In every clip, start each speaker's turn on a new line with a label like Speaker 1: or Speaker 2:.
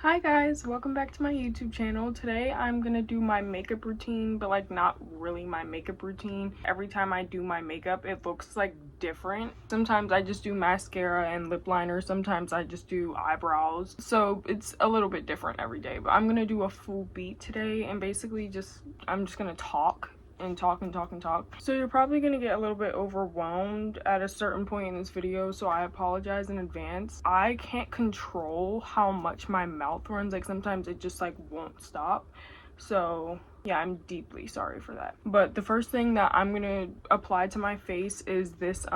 Speaker 1: Hi guys, welcome back to my YouTube channel. Today I'm gonna do my makeup routine, but like not really my makeup routine. Every time I do my makeup it looks like different. Sometimes I just do mascara and lip liner, sometimes I just do eyebrows, so it's a little bit different every day. But I'm gonna do a full beat today, and basically I'm just gonna talk and talk and talk and talk. So you're probably gonna get a little bit overwhelmed at a certain point in this video, so I apologize in advance. I can't control how much my mouth runs. Like sometimes it just like won't stop. So yeah, I'm deeply sorry for that. But the first thing that I'm gonna apply to my face is this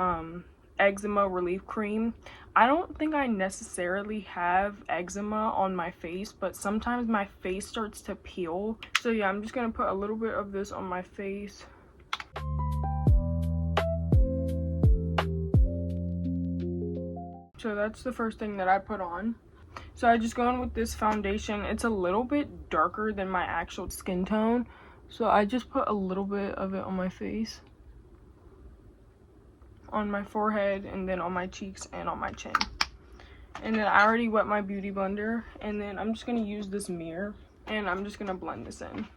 Speaker 1: eczema relief cream. I don't think I necessarily have eczema on my face, but sometimes my face starts to peel. So yeah, I'm just gonna put a little bit of this on my face. So that's the first thing that I put on. So I just go in with this foundation. It's a little bit darker than my actual skin tone, so I just put a little bit of it on my face, on my forehead, and then on my cheeks and on my chin. And then I already wet my beauty blender, and then I'm just gonna use this mirror and I'm just gonna blend this in.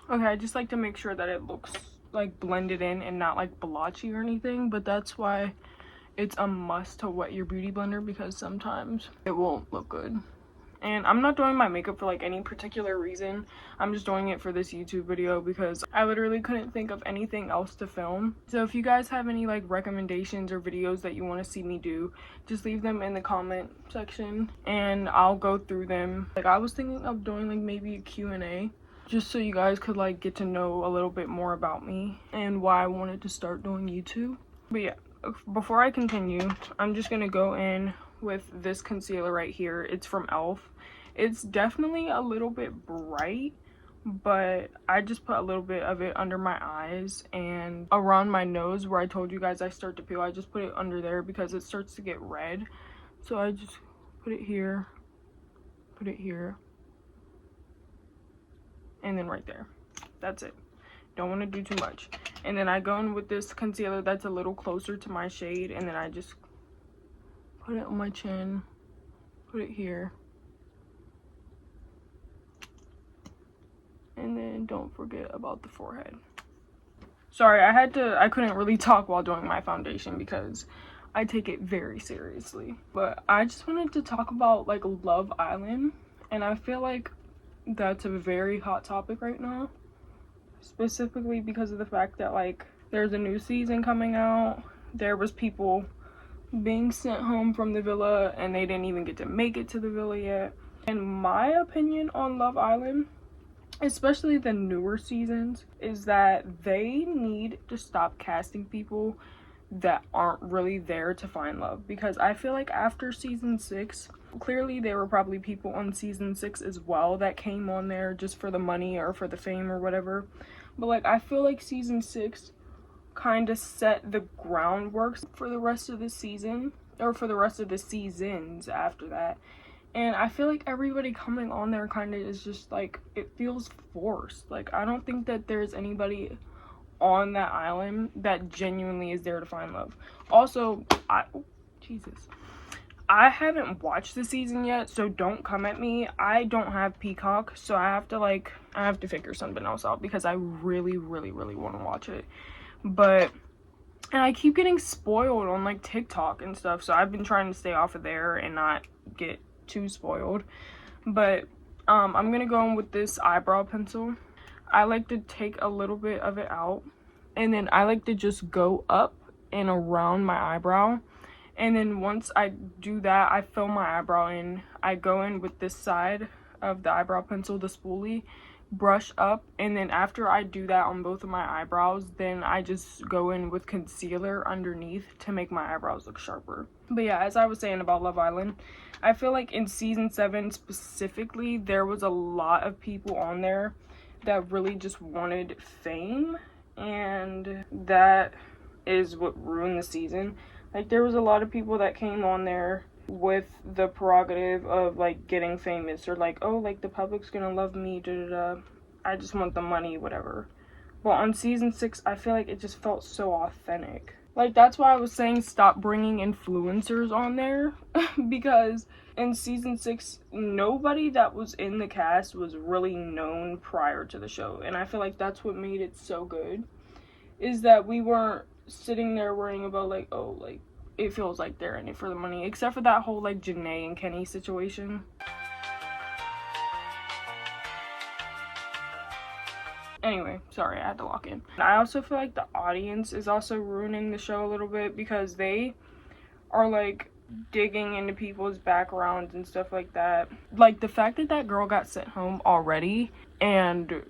Speaker 1: Okay, I just like to make sure that it looks like blended in and not like blotchy or anything, but that's why it's a must to wet your beauty blender, because sometimes it won't look good. And I'm not doing my makeup for like any particular reason. I'm just doing it for this YouTube video because I literally couldn't think of anything else to film. So if you guys have any like recommendations or videos that you want to see me do, just leave them in the comment section and I'll go through them. Like I was thinking of doing like maybe a Q&A, just so you guys could like get to know a little bit more about me and why I wanted to start doing YouTube. But yeah, before I continue, I'm just gonna go in with this concealer right here. It's from e.l.f. It's definitely a little bit bright, but I just put a little bit of it under my eyes and around my nose where I told you guys I start to peel. I just put it under there because it starts to get red. So I just put it here, and then right there. That's it. Don't want to do too much. And then I go in with this concealer that's a little closer to my shade, and then I just put it on my chin, put it here, and then don't forget about the forehead. Sorry, I couldn't really talk while doing my foundation because I take it very seriously. But I just wanted to talk about like Love Island, and I feel like that's a very hot topic right now, specifically because of the fact that like there's a new season coming out. There was people being sent home from the villa and they didn't even get to make it to the villa yet. And my opinion on Love Island, especially the newer seasons, is that they need to stop casting people that aren't really there to find love. Because I feel like after season 6, clearly there were probably people on season 6 as well that came on there just for the money or for the fame or whatever, but like I feel like season 6 kind of set the groundwork for the rest of the season, or for the rest of the seasons after that. And I feel like everybody coming on there kind of is just like, it feels forced. Like I don't think that there's anybody on that island that genuinely is there to find love. Also, I haven't watched the season yet, so don't come at me. I don't have Peacock, so I have to figure something else out because I really want to watch it. But and I keep getting spoiled on like TikTok and stuff, so I've been trying to stay off of there and not get too spoiled. But I'm gonna go in with this eyebrow pencil. I like to take a little bit of it out, and then I like to just go up and around my eyebrow. And then once I do that, I fill my eyebrow in. I go in with this side of the eyebrow pencil, the spoolie, brush up, and then after I do that on both of my eyebrows, then I just go in with concealer underneath to make my eyebrows look sharper. But yeah, as I was saying about Love Island, I feel like in season 7 specifically, there was a lot of people on there that really just wanted fame, and that is what ruined the season. Like, there was a lot of people that came on there with the prerogative of like getting famous, or like, oh, like the public's gonna love me, da da da, I just want the money, whatever. Well, on season 6, I feel like it just felt so authentic. Like, that's why I was saying stop bringing influencers on there because in season 6, nobody that was in the cast was really known prior to the show, and I feel like that's what made it so good, is that we weren't sitting there worrying about like, oh, like it feels like they're in it for the money, except for that whole like Janae and Kenny situation. Anyway, sorry, I had to lock in. I also feel like the audience is also ruining the show a little bit, because they are like digging into people's backgrounds and stuff like that. Like, the fact that that girl got sent home already, and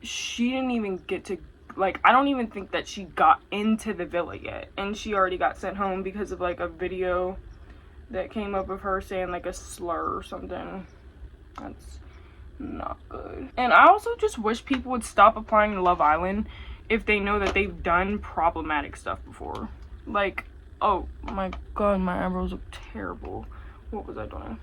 Speaker 1: she didn't even get to, like, I don't even think that she got into the villa yet, and she already got sent home because of like a video that came up of her saying like a slur or something. That's not good. And I also just wish people would stop applying to Love Island if they know that they've done problematic stuff before. Like, oh my god, my eyebrows look terrible. What was I doing?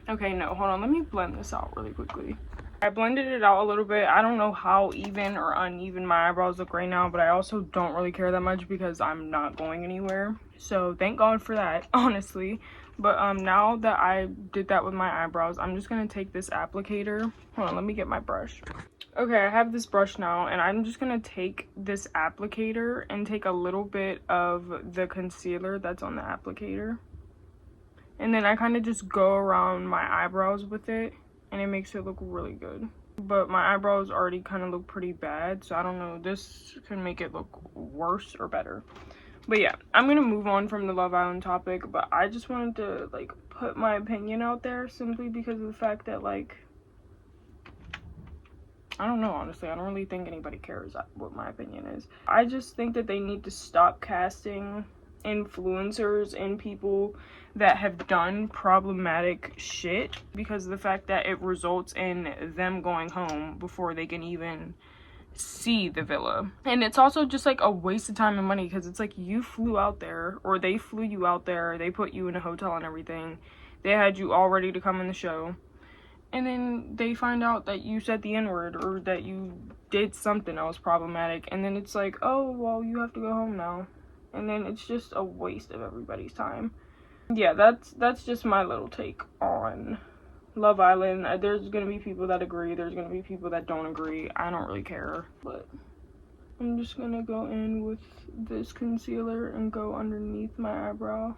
Speaker 1: Okay, no, hold on, let me blend this out really quickly. I blended it out a little bit. I don't know how even or uneven my eyebrows look right now, but I also don't really care that much because I'm not going anywhere. So thank God for that, honestly. But now that I did that with my eyebrows, I'm just gonna take this applicator. Hold on, let me get my brush. Okay, I have this brush now, and I'm just gonna take this applicator and take a little bit of the concealer that's on the applicator. And then I kind of just go around my eyebrows with it, and it makes it look really good. But my eyebrows already kind of look pretty bad, so I don't know, this can make it look worse or better. But yeah, I'm gonna move on from the Love Island topic, but I just wanted to like put my opinion out there simply because of the fact that, like, I don't know, honestly, I don't really think anybody cares what my opinion is. I just think that they need to stop casting influencers and people that have done problematic shit, because of the fact that it results in them going home before they can even see the villa. And it's also just like a waste of time and money, because it's like you flew out there, or they flew you out there, they put you in a hotel and everything, they had you all ready to come in the show, and then they find out that you said the N-word or that you did something else problematic, and then it's like, oh, well, you have to go home now. And then it's just a waste of everybody's time. Yeah, that's just my little take on Love Island. There's gonna be people that agree, there's gonna be people that don't agree. I don't really care, but I'm just gonna go in with this concealer and go underneath my eyebrow.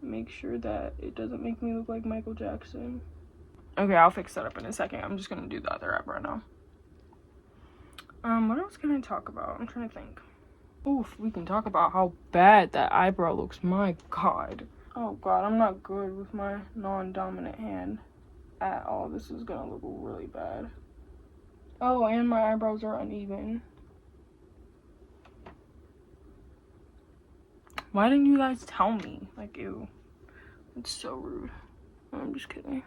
Speaker 1: Make sure that it doesn't make me look like Michael Jackson. Okay, I'll fix that up in a second. I'm just gonna do the other eyebrow now. What else can I talk about? I'm trying to think. Oof, we can talk about how bad that eyebrow looks. My god. Oh god, I'm not good with my non-dominant hand at all. This is gonna look really bad. Oh, and my eyebrows are uneven. Why didn't you guys tell me? Like, ew. It's so rude. I'm just kidding.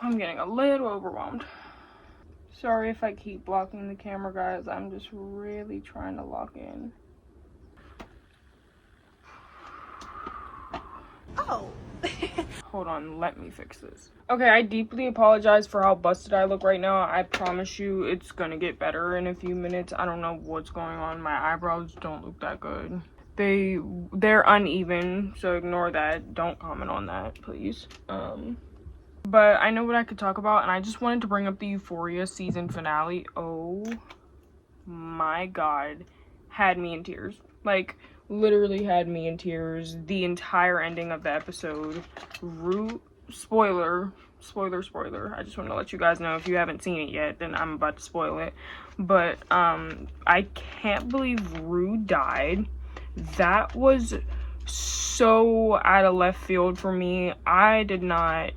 Speaker 1: I'm getting a little overwhelmed. Sorry if I keep blocking the camera, guys. I'm just really trying to lock in.
Speaker 2: Oh.
Speaker 1: Hold on, let me fix this. Okay, I deeply apologize for how busted I look right now. I promise you it's gonna get better in a few minutes. I don't know what's going on. My eyebrows don't look that good. They're uneven, so ignore that. Don't comment on that, please. But I know what I could talk about, and I just wanted to bring up the Euphoria season finale. Oh my god, had me in tears. Like, literally had me in tears. The entire ending of the episode. Spoiler. I just want to let you guys know, if you haven't seen it yet, then I'm about to spoil it. But I can't believe Rue died. That was so out of left field for me. I did not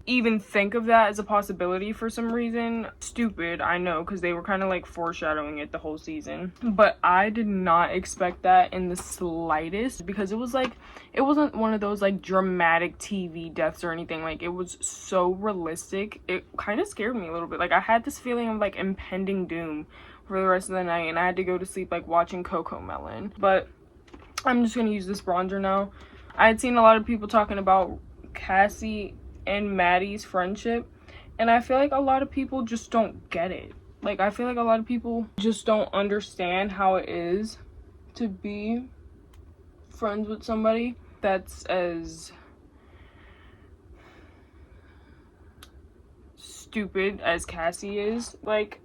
Speaker 1: even think of that as a possibility for some reason. Stupid, I know, because they were kind of like foreshadowing it the whole season, but I did not expect that in the slightest, because it was like, it wasn't one of those like dramatic TV deaths or anything. Like, it was so realistic. It kind of scared me a little bit. Like, I had this feeling of like impending doom for the rest of the night, and I had to go to sleep like watching CoComelon. But I'm just gonna use this bronzer now. I had seen a lot of people talking about Cassie and Maddie's friendship, and I feel like a lot of people just don't get it. Like, I feel like a lot of people just don't understand how it is to be friends with somebody that's as stupid as Cassie is. Like,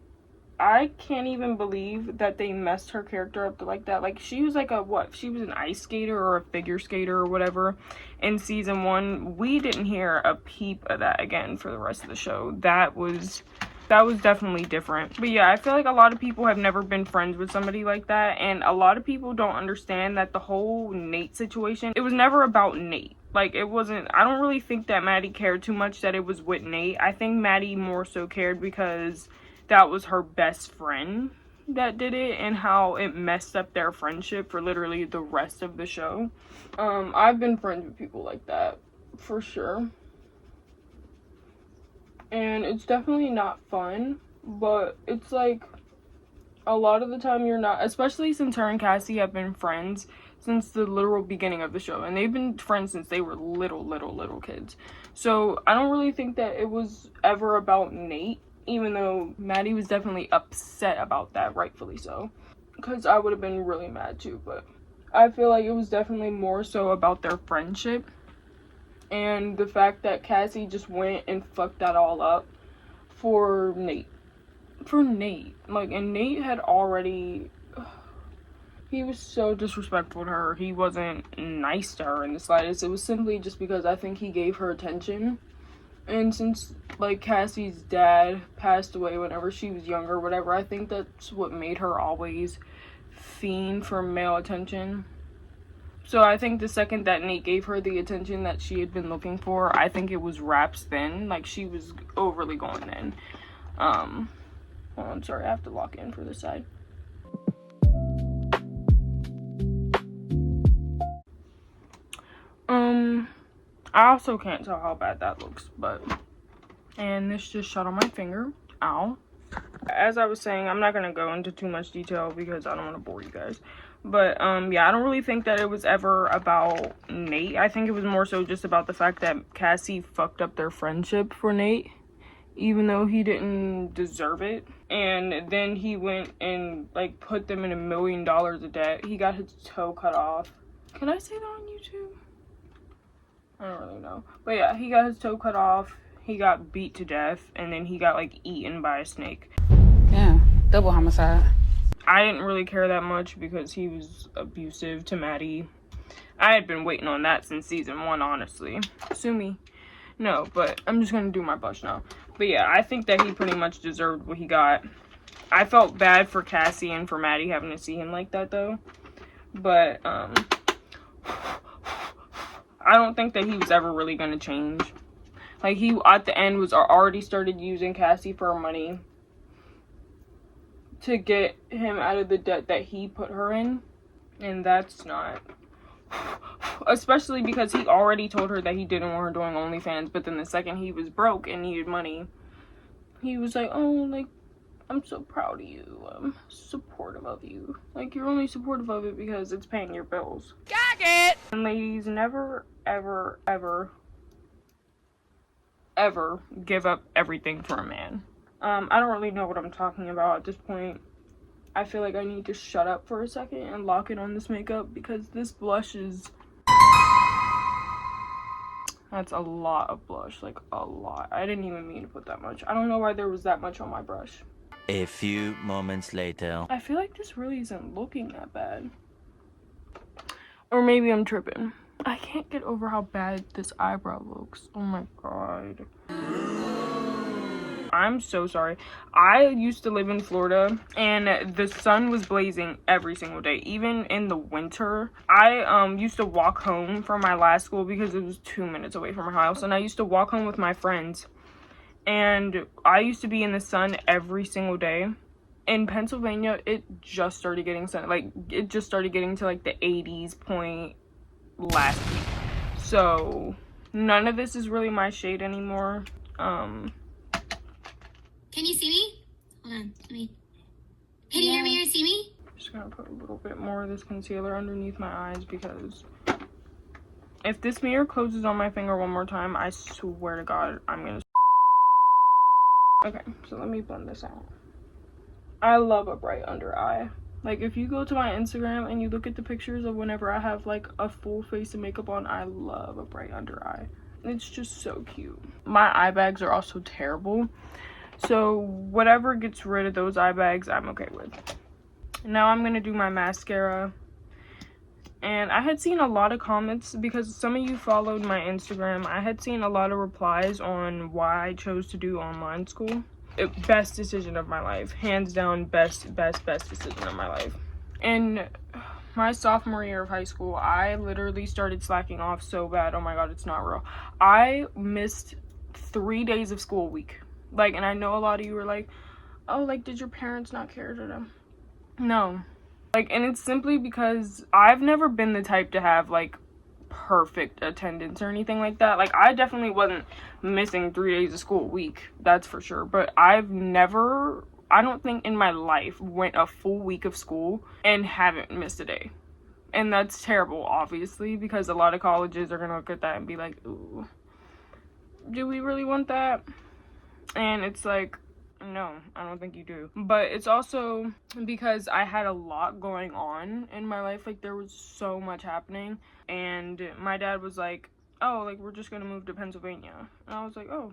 Speaker 1: I can't even believe that they messed her character up like that. Like, she was like a, what? She was an ice skater or a figure skater or whatever in season 1. We didn't hear a peep of that again for the rest of the show. That was definitely different. But yeah, I feel like a lot of people have never been friends with somebody like that, and a lot of people don't understand that the whole Nate situation, it was never about Nate. Like, it wasn't, I don't really think that Maddie cared too much that it was with Nate. I think Maddie more so cared because that was her best friend that did it, and how it messed up their friendship for literally the rest of the show. I've been friends with people like that, for sure. And it's definitely not fun, but it's like, a lot of the time you're not, especially since her and Cassie have been friends since the literal beginning of the show, and they've been friends since they were little kids. So I don't really think that it was ever about Nate, even though Maddie was definitely upset about that, rightfully so, because I would have been really mad too. But I feel like it was definitely more so about their friendship, and the fact that Cassie just went and fucked that all up for Nate. Like, and Nate had already, he was so disrespectful to her. He wasn't nice to her in the slightest. It was simply just because I think he gave her attention. And since, like, Cassie's dad passed away whenever she was younger, whatever, I think that's what made her always fiend for male attention. So I think the second that Nate gave her the attention that she had been looking for, I think it was wraps then. Like, she was overly going in. Hold on, sorry, I have to lock in for this side. I also can't tell how bad that looks, but, and this just shot on my finger. Ow. As I was saying, I'm not gonna go into too much detail because I don't want to bore you guys. But, yeah, I don't really think that it was ever about Nate. I think it was more so just about the fact that Cassie fucked up their friendship for Nate, even though he didn't deserve it. And then he went and, like, put them in $1 million of debt. He got his toe cut off. Can I say that on YouTube? I don't really know. But yeah, he got his toe cut off. He got beat to death. And then he got, like, eaten by a snake.
Speaker 2: Yeah, double homicide.
Speaker 1: I didn't really care that much because he was abusive to Maddie. I had been waiting on that since season 1, honestly. Sue me. No, but I'm just gonna do my blush now. But yeah, I think that he pretty much deserved what he got. I felt bad for Cassie and for Maddie having to see him like that, though. But, I don't think that he was ever really gonna change. Like, he, at the end, was already started using Cassie for money to get him out of the debt that he put her in. And that's not... Especially because he already told her that he didn't want her doing OnlyFans, but then the second he was broke and needed money, he was like, oh, like, I'm so proud of you. I'm supportive of you. Like, you're only supportive of it because it's paying your bills.
Speaker 2: Got it!
Speaker 1: And ladies, never, ever, ever give up everything for a man. I don't really know what I'm talking about at this point. I feel like I need to shut up for a second and lock in on this makeup because this blush is... That's a lot of blush, like a lot. I didn't even mean to put that much. I don't know why there was that much on my brush.
Speaker 3: A few moments later.
Speaker 1: I feel like this really isn't looking that bad. Or maybe I'm tripping. I can't get over how bad this eyebrow looks. Oh my god. I'm so sorry. I used to live in Florida and the sun was blazing every single day, even in the winter. I used to walk home from my last school because it was 2 minutes away from my house, and I used to walk home with my friends, and I used to be in the sun every single day. In Pennsylvania, it just started getting sun, like it just started getting to like the 80s point last week. So none of this is really my shade anymore.
Speaker 4: Can you see me? Hold on, let me. Can you hear me or see me?
Speaker 1: Just gonna put a little bit more of this concealer underneath my eyes because if this mirror closes on my finger one more time, I swear to God, I'm gonna. Okay, so let me blend this out. I love a bright under eye. Like, if you go to my Instagram and you look at the pictures of whenever I have like a full face of makeup on, I love a bright under eye. It's just so cute. My eye bags are also terrible, so whatever gets rid of those eye bags, I'm okay with. Now I'm gonna do my mascara. And I had seen a lot of comments because some of you followed my Instagram. I had seen a lot of replies on why I chose to do online school. Best decision of my life, hands down. Best decision of my life. In my sophomore year of high school, I literally started slacking off so bad. Oh my God, it's not real. I missed 3 days of school a week. Like, and I know a lot of you were like, oh, like, did your parents not care to them? No. Like, and it's simply because I've never been the type to have like perfect attendance or anything like that. Like, I definitely wasn't missing 3 days of school a week, that's for sure, but I've never, I don't think in my life, went a full week of school and haven't missed a day. And that's terrible, obviously, because a lot of colleges are gonna look at that and be like, ooh, do we really want that? And it's like, no, I don't think you do. But it's also because I had a lot going on in my life. Like, there was so much happening, and my dad was like, oh, like, we're just gonna move to Pennsylvania. And I was like, oh,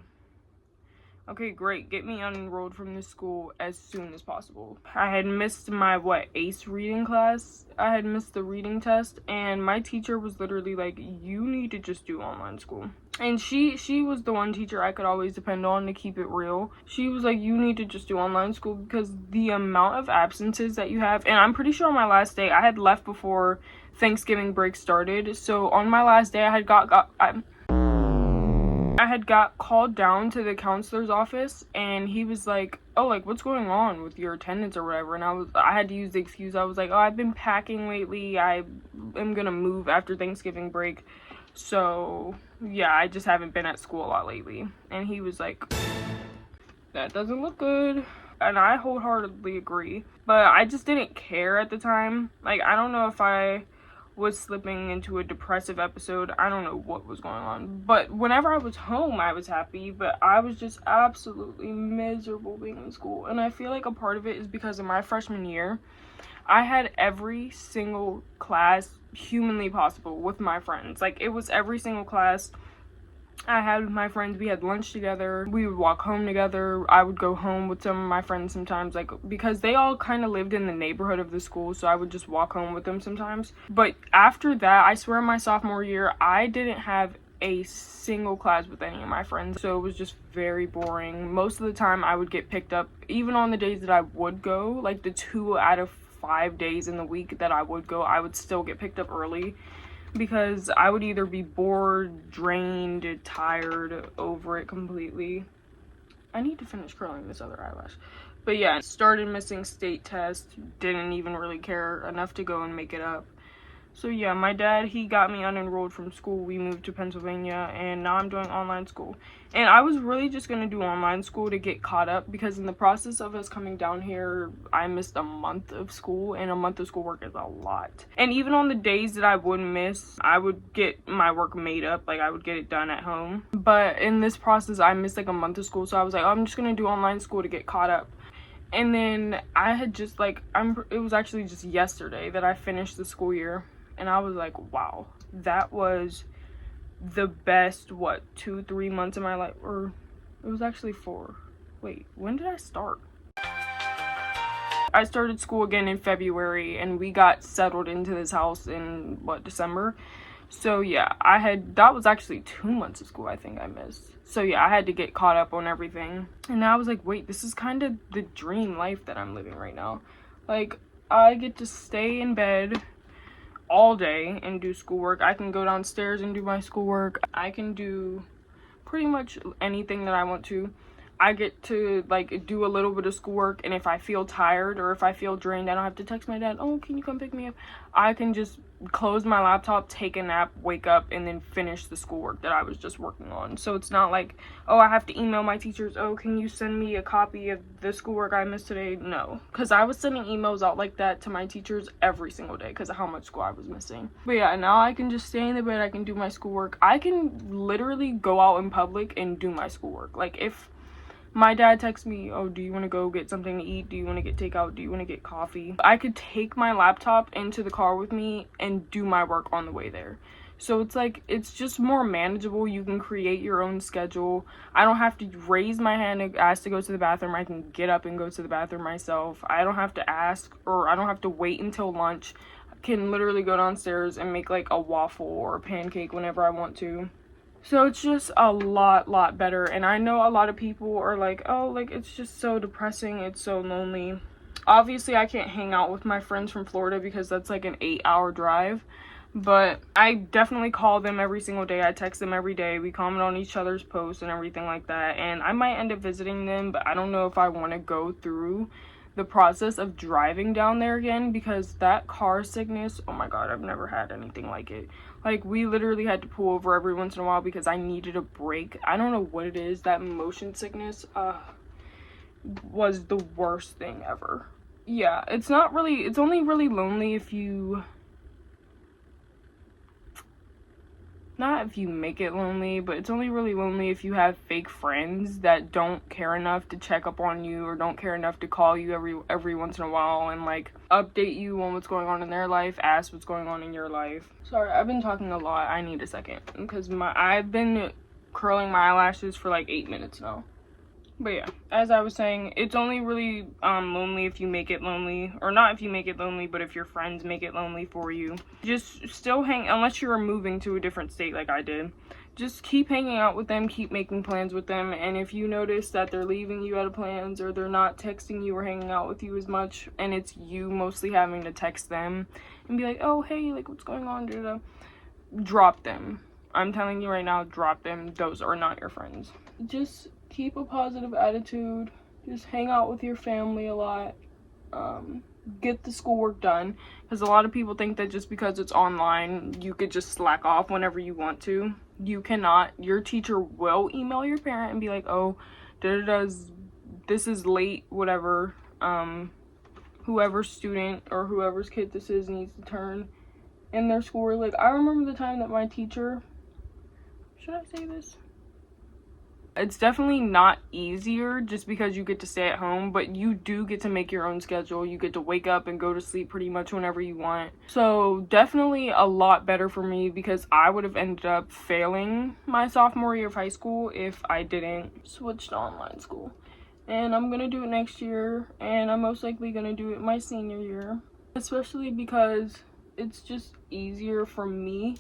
Speaker 1: okay, great, get me unenrolled from this school as soon as possible. I had missed my ACE reading class. I had missed the reading test, and my teacher was literally like, you need to just do online school. And she was the one teacher I could always depend on to keep it real. She was like, you need to just do online school because the amount of absences that you have, and I'm pretty sure on my last day, I had left before Thanksgiving break started. So on my last day, I had got called down to the counselor's office, and he was like, oh, like, what's going on with your attendance or whatever? And I had to use the excuse. I was like, oh, I've been packing lately. I am gonna move after Thanksgiving break. So yeah, I just haven't been at school a lot lately. And he was like, that doesn't look good. And I wholeheartedly agree. But I just didn't care at the time. Like, I don't know if I was slipping into a depressive episode. I don't know what was going on. But whenever I was home, I was happy. But I was just absolutely miserable being in school. And I feel like a part of it is because in my freshman year, I had every single class humanly possible with my friends. Like, it was every single class I had with my friends. We had lunch together. We would walk home together. I would go home with some of my friends sometimes, like, because they all kind of lived in the neighborhood of the school, so I would just walk home with them sometimes. But after that, I swear my sophomore year, I didn't have a single class with any of my friends, so it was just very boring. Most of the time I would get picked up, even on the days that I would go, like the 2 out of 5 days in the week that I would go, I would still get picked up early because I would either be bored, drained, tired, over it completely. I need to finish curling this other eyelash. But yeah, started missing state tests, didn't even really care enough to go and make it up. So yeah, my dad, he got me unenrolled from school. We moved to Pennsylvania, and now I'm doing online school. And I was really just going to do online school to get caught up, because in the process of us coming down here, I missed a month of school, and a month of schoolwork is a lot. And even on the days that I would miss, I would get my work made up, like I would get it done at home. But in this process, I missed like a month of school, so I was like, oh, I'm just going to do online school to get caught up. And then I had just like, it was actually just yesterday that I finished the school year. And I was like, wow, that was the best, 2-3 months of my life, or it was actually 4. Wait, when did I start? I started school again in February, and we got settled into this house in, December? So yeah, that was actually 2 months of school I think I missed. So yeah, I had to get caught up on everything. And I was like, wait, this is kind of the dream life that I'm living right now. Like, I get to stay in bed all day and do schoolwork. I can go downstairs and do my schoolwork. I can do pretty much anything that I want to. I get to like do a little bit of schoolwork, and if I feel tired or if I feel drained, I don't have to text my dad, oh, can you come pick me up? I can just close my laptop, take a nap, wake up, and then finish the schoolwork that I was just working on. So it's not like, oh, I have to email my teachers, oh, can you send me a copy of the schoolwork I missed today? No, because I was sending emails out like that to my teachers every single day because of how much school I was missing. But yeah, now I can just stay in the bed, I can do my schoolwork. I can literally go out in public and do my schoolwork. Like, if my dad texts me, oh, do you want to go get something to eat? Do you want to get takeout? Do you want to get coffee? I could take my laptop into the car with me and do my work on the way there. So it's like, it's just more manageable. You can create your own schedule. I don't have to raise my hand and ask to go to the bathroom. I can get up and go to the bathroom myself. I don't have to ask, or I don't have to wait until lunch. I can literally go downstairs and make like a waffle or a pancake whenever I want to. So it's just a lot better. And I know a lot of people are like, oh, like, it's just so depressing, it's so lonely. Obviously I can't hang out with my friends from Florida because that's like an 8-hour drive, but I definitely call them every single day. I text them every day. We comment on each other's posts and everything like that, and I might end up visiting them, but I don't know if I want to go through the process of driving down there again, because that car sickness, oh my god, I've never had anything like it. Like, we literally had to pull over every once in a while because I needed a break. I don't know what it is. That motion sickness was the worst thing ever. Yeah, it's only really lonely if you, not if you make it lonely, but it's only really lonely if you have fake friends that don't care enough to check up on you, or don't care enough to call you every once in a while and like update you on what's going on in their life, ask what's going on in your life. Sorry, I've been talking a lot. I need a second because I've been curling my eyelashes for like 8 minutes now. But yeah, as I was saying, it's only really lonely if you make it lonely, or not if you make it lonely, but if your friends make it lonely for you. Just still hang, unless you're moving to a different state like I did. Just keep hanging out with them, keep making plans with them, and if you notice that they're leaving you out of plans, or they're not texting you or hanging out with you as much, and it's you mostly having to text them and be like, oh, hey, like, what's going on, da-da, drop them. I'm telling you right now, drop them. Those are not your friends. Just keep a positive attitude. Just hang out with your family a lot. Get the schoolwork done, because a lot of people think that just because it's online you could just slack off whenever you want to. You cannot. Your teacher will email your parent and be like, oh, this is late, whatever. Whoever's student or whoever's kid this is needs to turn in their schoolwork. Like, I remember the time that my teacher, should I say this? It's definitely not easier just because you get to stay at home, but you do get to make your own schedule. You get to wake up and go to sleep pretty much whenever you want. So definitely a lot better for me, because I would have ended up failing my sophomore year of high school if I didn't switch to online school. And I'm gonna do it next year, and I'm most likely gonna do it my senior year, especially because it's just easier for me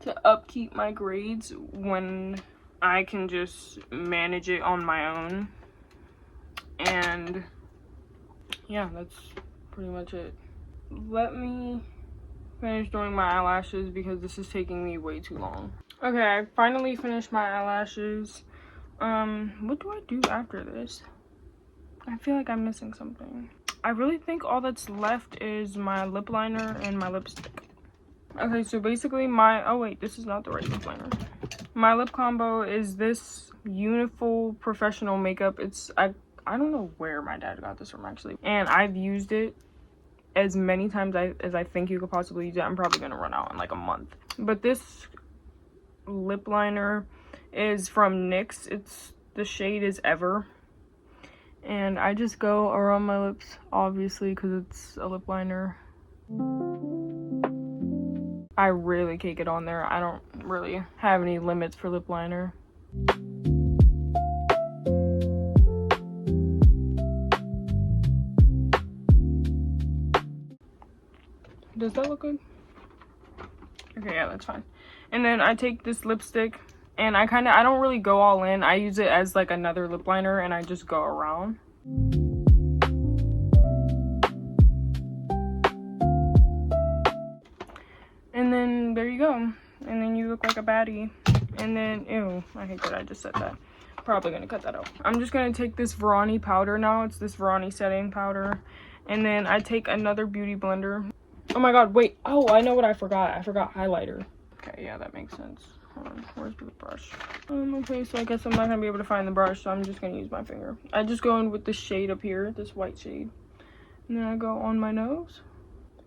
Speaker 1: to upkeep my grades when I can just manage it on my own. And yeah, that's pretty much it. Let me finish doing my eyelashes because this is taking me way too long. Okay, I finally finished my eyelashes. What do I do after this? I feel like I'm missing something. I really think all that's left is my lip liner and my lipstick. Okay, so basically oh wait, this is not the right lip liner. My lip combo is this Uniful Professional Makeup. It's, I don't know where my dad got this from actually, and I've used it as many times as I think you could possibly use it. I'm probably gonna run out in like a month. But this lip liner is from NYX. The shade is Ever, and I just go around my lips, obviously, because it's a lip liner. I really cake it on there. I don't really have any limits for lip liner. Does that look good? Okay, yeah, that's fine. And then I take this lipstick, and I don't really go all in. I use it as like another lip liner, and I just go around. And then there you go. And then you look like a baddie. And then, ew, I hate that I just said that. Probably gonna cut that out. I'm just gonna take this Verani powder now. It's this Verani setting powder. And then I take another beauty blender. Oh my god, wait. Oh, I know what I forgot. I forgot highlighter. Okay, yeah, that makes sense. Hold on, where's the brush? Okay, so I guess I'm not gonna be able to find the brush, so I'm just gonna use my finger. I just go in with this shade up here, this white shade. And then I go on my nose.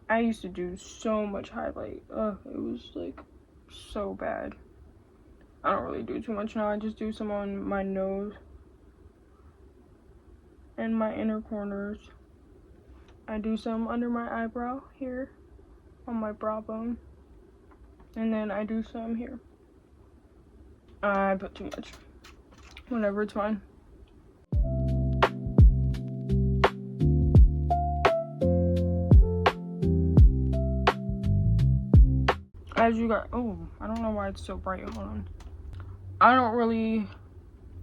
Speaker 1: I used to do so much highlight. Ugh, it was like so bad. I don't really do too much now. I just do some on my nose and my inner corners. I do some under my eyebrow here on my brow bone. And then I do some here. I put too much. Whatever, it's fine. As you got, oh, I don't know why it's so bright. Hold on. I don't really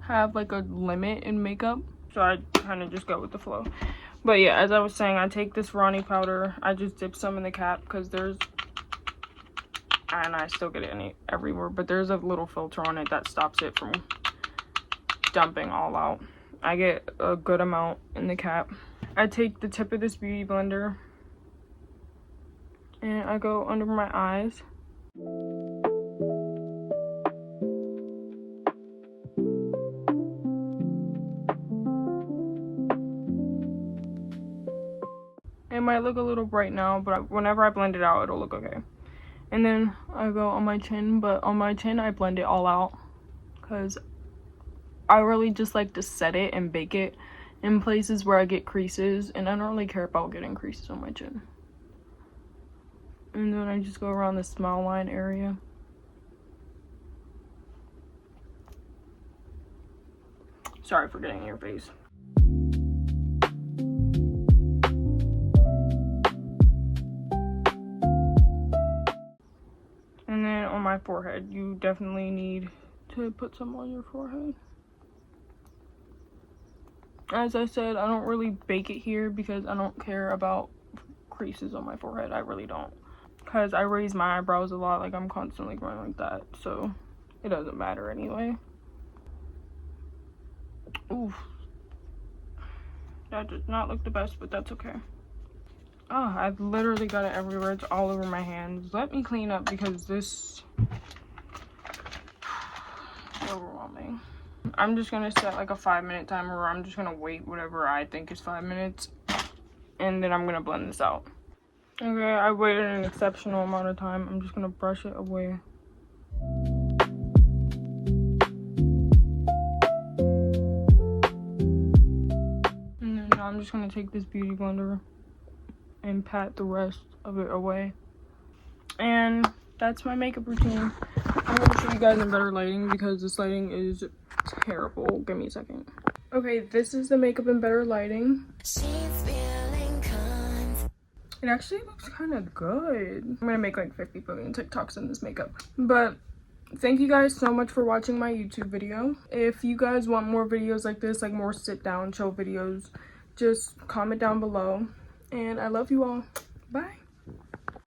Speaker 1: have like a limit in makeup, so I kind of just go with the flow. But yeah, as I was saying, I take this Verani powder. I just dip some in the cap because there's, and I still get it everywhere, but there's a little filter on it that stops it from dumping all out. I get a good amount in the cap. I take the tip of this beauty blender and I go under my eyes. It might look a little bright now, but whenever I blend it out, it'll look okay. And then I go on my chin, but on my chin, I blend it all out because I really just like to set it and bake it in places where I get creases, and I don't really care about getting creases on my chin. And then I just go around the smile line area. Sorry for getting in your face. And then on my forehead, you definitely need to put some on your forehead. As I said, I don't really bake it here because I don't care about creases on my forehead. I really don't. Because I raise my eyebrows a lot, like I'm constantly going like that, so it doesn't matter anyway. Oof. That does not look the best, but that's okay. Oh, I've literally got it everywhere. It's all over my hands. Let me clean up because this is overwhelming. I'm just gonna set like a 5-minute timer, or I'm just gonna wait whatever I think is 5 minutes, and then I'm gonna blend this out. Okay, I waited an exceptional amount of time. I'm just gonna brush it away. And then now I'm just gonna take this beauty blender and pat the rest of it away. And that's my makeup routine. I'm gonna show you guys in better lighting because this lighting is terrible. Give me a second. Okay, this is the makeup in better lighting. It actually looks kind of good. I'm gonna make like 50 billion TikToks in this makeup. But thank you guys so much for watching my YouTube video. If you guys want more videos like this, like more sit down show videos, just comment down below. And I love you all. Bye.